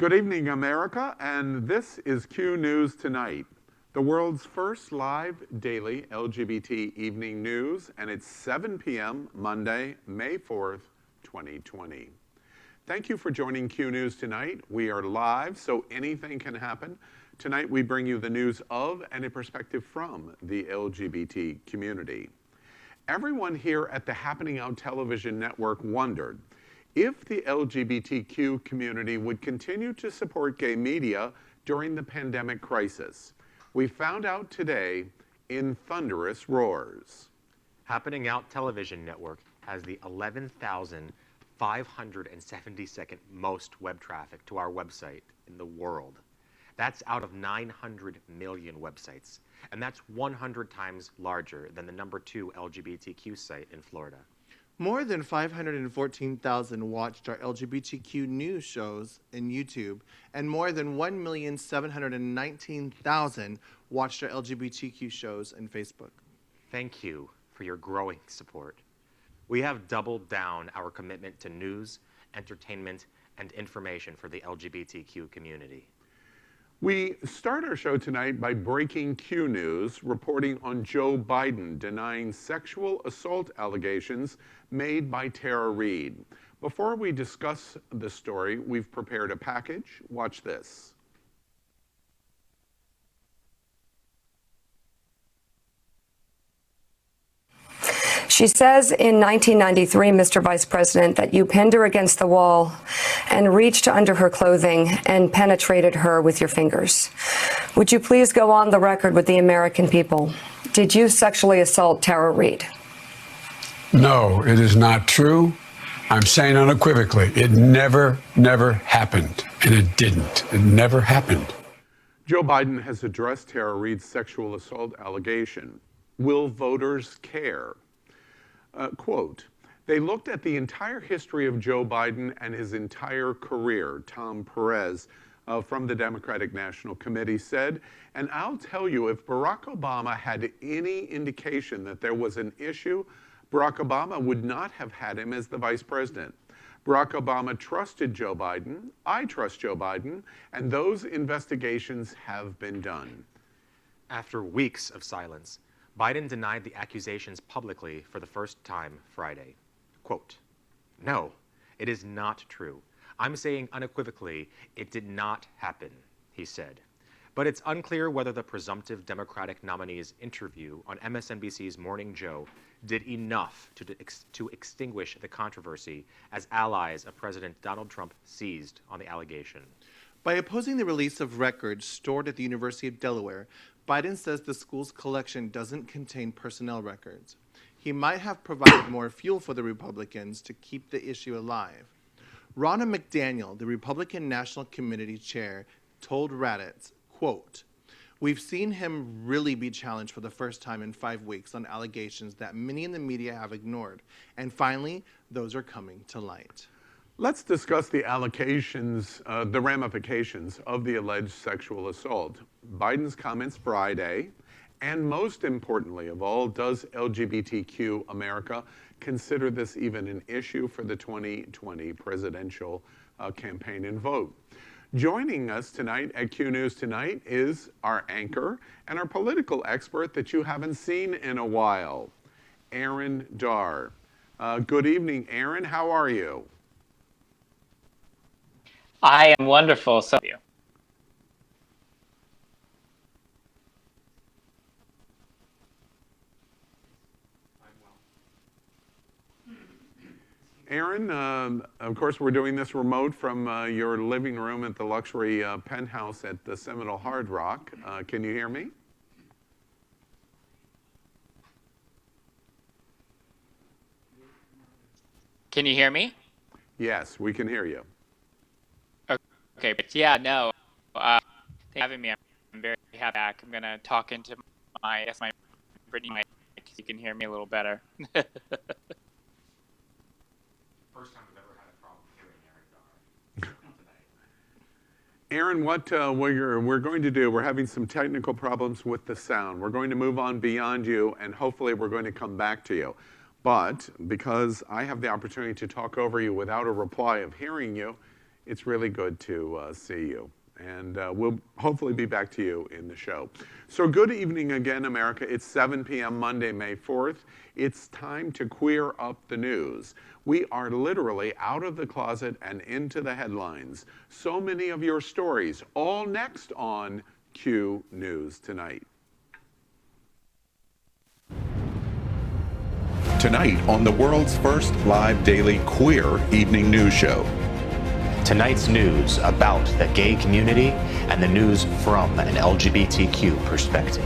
Good evening, America, and this is Q News Tonight, the world's first live daily LGBT evening news, and it's 7 p.m. Monday, May 4th, 2020. Thank you for joining Q News Tonight. We are live, so anything can happen. Tonight we bring you the news of and a perspective from the LGBT community. Everyone here at the Happening Out television network wondered if the LGBTQ community would continue to support gay media during the pandemic crisis. We found out today in thunderous roars. Happening Out television network has the 11,572nd most web traffic to our website in the world. That's out of 900 million websites, and that's 100 times larger than the #2 LGBTQ site in Florida. More than 514,000 watched our LGBTQ news shows in YouTube, and more than 1,719,000 watched our LGBTQ shows in Facebook. Thank you for your growing support. We have doubled down our commitment to news, entertainment, and information for the LGBTQ community. We start our show tonight by breaking Q News, reporting on Joe Biden denying sexual assault allegations made by Tara Reade. Before we discuss the story, we've prepared a package. Watch this. She says in 1993, Mr. Vice President, that you pinned her against the wall and reached under her clothing and penetrated her with your fingers. Would you please go on the record with the American people? Did you sexually assault Tara Reade? No, it is not true. I'm saying unequivocally, it never happened. And it didn't. It never happened. Joe Biden has addressed Tara Reade's sexual assault allegation. Will voters care? Quote, they looked at the entire history of Joe Biden and his entire career, Tom Perez from the Democratic National Committee said, and I'll tell you, if Barack Obama had any indication that there was an issue, Barack Obama would not have had him as the vice president. Barack Obama trusted Joe Biden, I trust Joe Biden, and those investigations have been done. After weeks of silence, Biden denied the accusations publicly for the first time Friday. Quote, no, it is not true. I'm saying unequivocally, it did not happen, he said. But it's unclear whether the presumptive Democratic nominee's interview on MSNBC's Morning Joe did enough to extinguish the controversy as allies of President Donald Trump seized on the allegation. By opposing the release of records stored at the University of Delaware, Biden says the school's collection doesn't contain personnel records. He might have provided more fuel for the Republicans to keep the issue alive. Ronna McDaniel, the Republican National Committee chair, told Raddatz, quote, we've seen him really be challenged for the first time in 5 weeks on allegations that many in the media have ignored. And finally, those are coming to light. Let's discuss the the ramifications of the alleged sexual assault. Biden's comments Friday, and most importantly of all, does LGBTQ America consider this even an issue for the 2020 presidential campaign and vote? Joining us tonight at Q News Tonight is our anchor and our political expert that you haven't seen in a while, Aaron Darr. Good evening, Aaron. How are you? I am wonderful. So you. Aaron, of course, we're doing this remote from your living room at the luxury penthouse at the Seminole Hard Rock. Can you hear me? Can you hear me? Yes, we can hear you. Okay, but yeah, no. Thanks for having me. I'm very happy back. I'm gonna talk into my Brittany mic so you can hear me a little better. First time we've ever had a problem hearing Aaron Darr tonight. Aaron, what we're going to do, we're having some technical problems with the sound. We're going to move on beyond you, and hopefully we're going to come back to you. But because I have the opportunity to talk over you without a reply of hearing you, It's really good to see you. And we'll hopefully be back to you in the show. So good evening again, America. It's 7 p.m. Monday, May 4th. It's time to queer up the news. We are literally out of the closet and into the headlines. So many of your stories, all next on Q News Tonight. Tonight on the world's first live daily queer evening news show. Tonight's news about the gay community and the news from an LGBTQ perspective.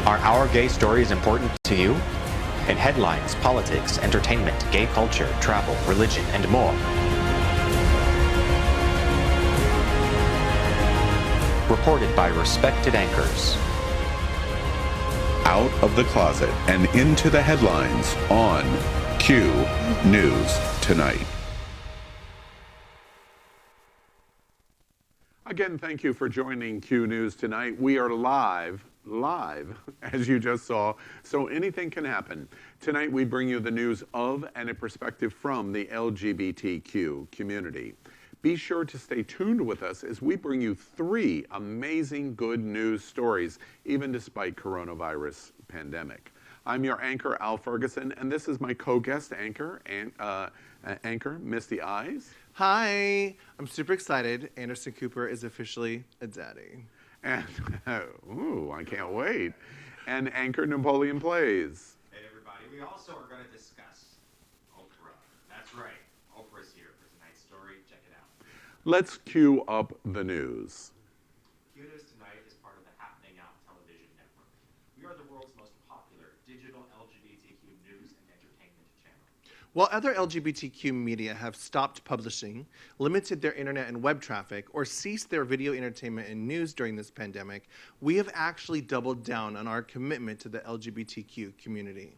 Are our gay stories important to you? In headlines, politics, entertainment, gay culture, travel, religion, and more. Reported by respected anchors. Out of the closet and into the headlines on Q News Tonight. Again, thank you for joining Q News Tonight. We are live, as you just saw, so anything can happen. Tonight we bring you the news of and a perspective from the LGBTQ community. Be sure to stay tuned with us as we bring you 3 amazing good news stories, even despite coronavirus pandemic. I'm your anchor, Al Ferguson, and this is my co-guest anchor, Misty Eyes. Hi, I'm super excited. Anderson Cooper is officially a daddy. And, ooh, I can't wait. And anchor Napoleon Plays. Hey everybody, we also are going to discuss Oprah. That's right, Oprah's here for tonight's story. Check it out. Let's cue up the news. Q News Tonight is part of the Happening Out television network. We are the world's most popular digital LGBTQ news and entertainment channel. While other LGBTQ media have stopped publishing, limited their internet and web traffic, or ceased their video entertainment and news during this pandemic, we have actually doubled down on our commitment to the LGBTQ community.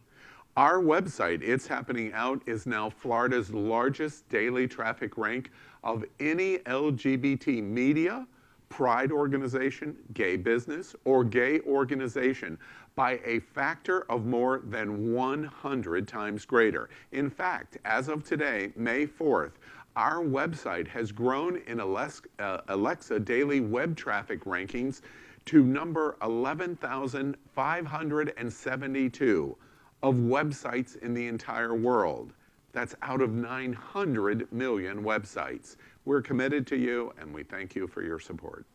Our website, It's Happening Out, is now Florida's largest daily traffic rank of any LGBT media, pride organization, gay business, or gay organization by a factor of more than 100 times greater. In fact, as of today, May 4th, our website has grown in Alexa daily web traffic rankings to number 11,572 of websites in the entire world. That's out of 900 million websites. We're committed to you, and we thank you for your support.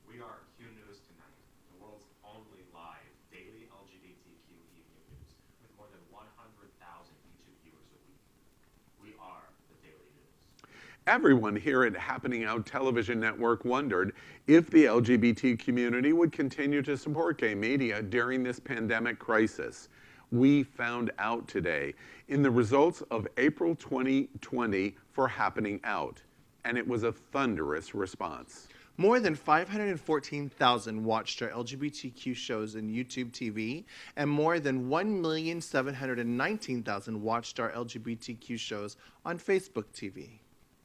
We are Q News Tonight, the world's only live daily LGBTQ evening news, with more than 100,000 YouTube viewers a week. We are the Daily News. Everyone here at Happening Out Television Network wondered if the LGBT community would continue to support gay media during this pandemic crisis. We found out today in the results of April 2020 for Happening Out, and it was a thunderous response. More than 514,000 watched our LGBTQ shows in YouTube TV, and more than 1,719,000 watched our LGBTQ shows on Facebook TV.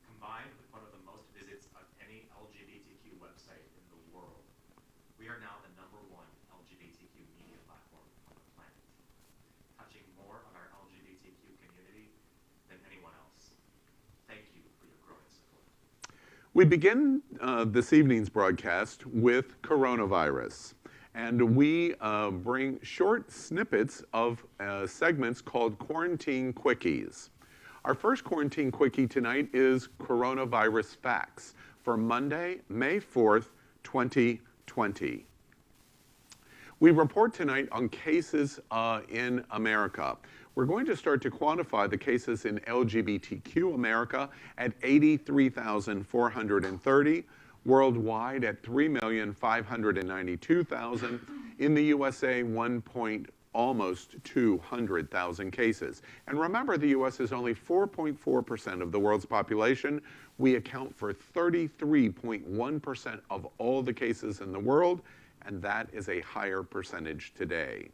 Combined with one of the most visits of any LGBTQ website in the world, we are now the #1 LGBTQ media platform on the planet, touching more of our LGBTQ community than anyone else. Thank you for your growing support. We begin this evening's broadcast with coronavirus, and we bring short snippets of segments called Quarantine Quickies. Our first Quarantine Quickie tonight is Coronavirus Facts for Monday, May 4th, 2020. We report tonight on cases in America. We're going to start to quantify the cases in LGBTQ America at 83,430, worldwide at 3,592,000, in the USA almost 200,000 cases. And remember, the US is only 4.4% of the world's population. We account for 33.1% of all the cases in the world, and that is a higher percentage today.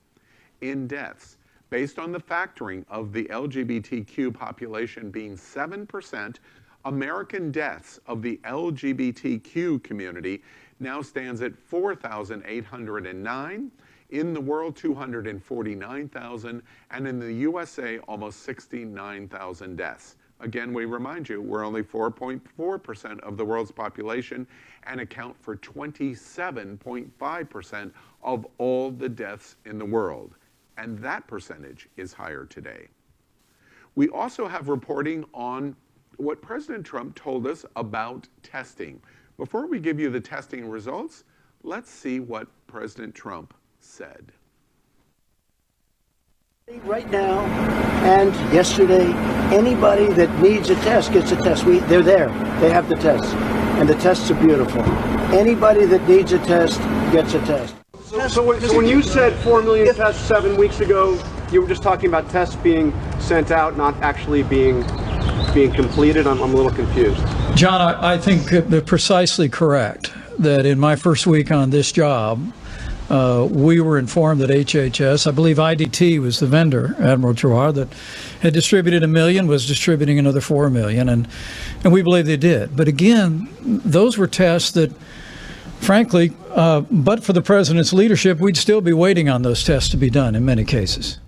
In deaths, based on the factoring of the LGBTQ population being 7%, American deaths of the LGBTQ community now stands at 4,809. In the world, 249,000, and in the USA, almost 69,000 deaths. Again, we remind you, we're only 4.4% of the world's population and account for 27.5% of all the deaths in the world. And that percentage is higher today. We also have reporting on what President Trump told us about testing. Before we give you the testing results, let's see what President Trump said. Right now and yesterday, anybody that needs a test gets a test. They're there. They have the tests. And the tests are beautiful. Anybody that needs a test gets a test. So when you said 4 million tests 7 weeks ago, you were just talking about tests being sent out, not actually being completed? I'm a little confused. John, I think they're precisely correct that in my first week on this job, we were informed that HHS, I believe IDT was the vendor, Admiral Giroir, that had distributed 1 million, was distributing another 4 million, and we believe they did. But again, those were tests that, frankly, but for the president's leadership, we'd still be waiting on those tests to be done in many cases.